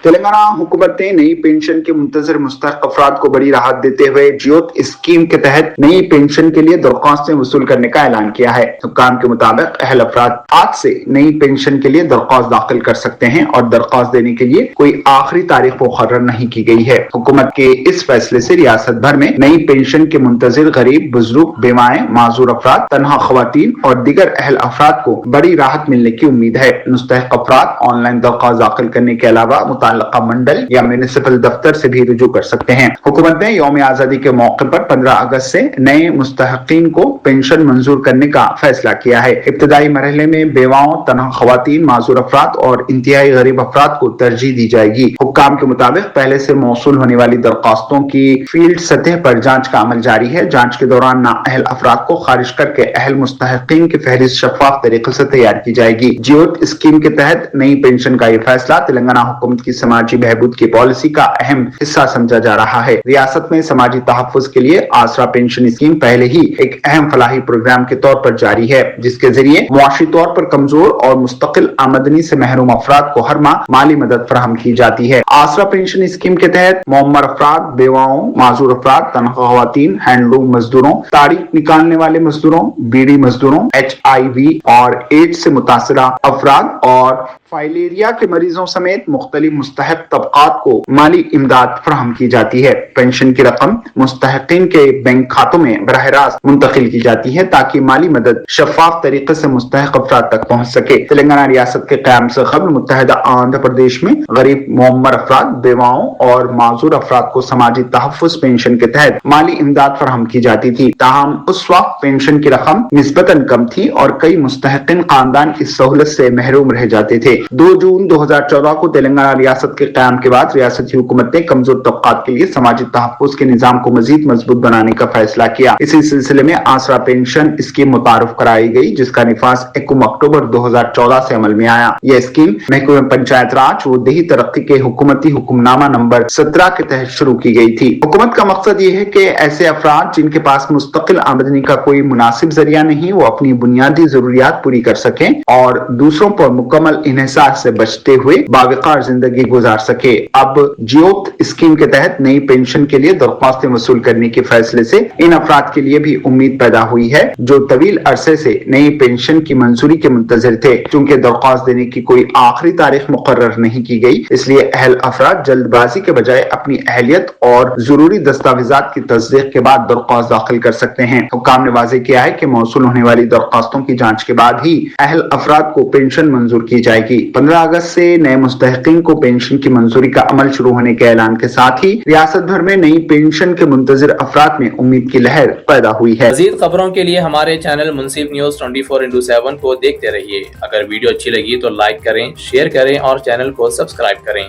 तेलंगाना हुकूमत ने नई पेंशन के मुंतजर मुस्तहक अफराद को बड़ी राहत देते हुए जियोत स्कीम के तहत नई पेंशन के लिए दरख्वास्तें वसूल करने का ऐलान किया है। हुक्काम के मुताबिक अहल अफराद आज से नई पेंशन के लिए दरख्वास्त दाखिल कर सकते हैं और दरख्वास्त देने के लिए कोई आखिरी तारीख मुकर्रर नहीं की गई है। हुकूमत के इस फैसले से रियासत भर में नई पेंशन के मुंतजिर गरीब, बुजुर्ग, बेवाएं, माजूर अफराद, तनहा खवातीन और दीगर अहल अफराद को बड़ी राहत मिलने की उम्मीद है। मुस्तहक अफराद ऑनलाइन दरख्वास्त दाखिल करने के अलावा मुताल्लिका मंडल या म्युनिसिपल दफ्तर से भी रुजू कर सकते हैं। हुकूमत ने यौम आजादी के मौके पर 15 अगस्त से नए मुस्तहकीन को पेंशन मंजूर करने का फैसला किया है। इब्तदाई मरहले में बेवाओं, तनहा खवातीन, माजूर अफराद और इंतहाई गरीब अफराद को तरजीह दी जाएगी। हुक्काम के मुताबिक पहले से मौसूल होने वाली दरख्वास्तों की फील्ड सतह पर जांच का अमल जारी है। जांच के दौरान नाअहल अफराद को खारिज करके अहल मुस्तहकीन की फहरिस्त शफाफ तरीके से तैयार की जाएगी। जियोत स्कीम के तहत नई पेंशन का यह फैसला तेलंगाना हुकूमत की समाजी बहबूद की पॉलिसी का अहम हिस्सा समझा जा रहा है। रियासत में समाजी तहफ़्फ़ुज़ के लिए आसरा पेंशन स्कीम पहले ही एक अहम फलाही प्रोग्राम के तौर पर जारी है, जिसके जरिए मुआशी तौर पर कमजोर और मुस्तकिल आमदनी से महरूम अफराद को हर माह माली मदद फराहम की जाती है। आसरा पेंशन स्कीम के तहत मुअम्मर अफराद, बेवाओं, माजूर अफराद, तनहा खवातीन, हैंडलूम मजदूरों, तारीख निकालने वाले मजदूरों, बीड़ी मजदूरों, HIV और एड्स से मुतासरा अफराद और फाइलेरिया के मरीजों समेत मुख्तलिफ मुस्तहक तबकात को माली इमदाद फराहम की जाती है। पेंशन की रकम मुस्तहकीन के बैंक खातों में बराह रास्त मुंतकिल की जाती है ताकि माली मदद शफाफ तरीके से मुस्तहक अफराद तक पहुंच सके। तेलंगाना रियासत के क़याम से कबल मुत्तहिदा आंध्र प्रदेश में गरीब मुअम्मर अफराद, बेवाओं और माजूर अफराद को समाजी तहफ़्फ़ुज़ पेंशन के तहत माली इमदाद फराहम की जाती थी। ताहम उस वक्त पेंशन की रकम निस्बतन कम थी और कई मुस्तहकीन खानदान इस सहूलत से महरूम रह जाते थे। 2 जून 2014 को तेलंगाना रियासत के क़याम के बाद रियासती हुकूमत ने कमजोर तबकात के लिए समाजी तहफ़्फ़ुज़ के निज़ाम को मज़ीद मजबूत बनाने का फैसला किया। इसी सिलसिले में आसरा पेंशन स्कीम मुतारुफ कराई गई, जिसका निफाज 1 अक्टूबर 2014 से अमल में आया। यह स्कीम महकमे पंचायत राज व देही तरक्की के हुकूमती हुक्मनामा नंबर 17 के तहत शुरू की गई थी। हुकूमत का मकसद ये है कि ऐसे अफराद जिनके पास मुस्तकिल आमदनी का कोई मुनासिब जरिया नहीं, वो अपनी बुनियादी जरूरियात पूरी कर सकें और दूसरों पर मुकम्मल इन्हिसार से बचते हुए बावकार जिंदगी गुजार सके। अब जियोत स्कीम के तहत नई पेंशन के लिए दरख्वास्तें वसूल करने के फैसले से इन अफराद के लिए भी उम्मीद पैदा हुई है जो तवील अरसे से नई पेंशन की मंजूरी के मुंतजिर थे। चूंकि दरख्वास्त देने की कोई आखिरी तारीख मुकर्रर नहीं की गई, इसलिए अहल अफराद जल्दबाजी के बजाय अपनी अहलियत और जरूरी दस्तावेजात की तस्दीक के बाद दरख्वास्त दाखिल कर सकते हैं। हुक्काम ने वाज़ेह किया है कि मौसूल होने वाली दरख्वास्तों की जांच के बाद ही अहल अफराद को पेंशन मंजूर की जाएगी। 15 अगस्त से नए मुस्तहकीन को पेंशन की मंजूरी का अमल शुरू होने के ऐलान के साथ ही रियासत भर में नई पेंशन के मुंतजिर अफराद में उम्मीद की लहर पैदा हुई है। मज़ीद खबरों के लिए हमारे चैनल मुंसिफ न्यूज़ 24x7 को देखते रहिए। अगर वीडियो अच्छी लगी तो लाइक करें, शेयर करें और चैनल को सब्सक्राइब करें।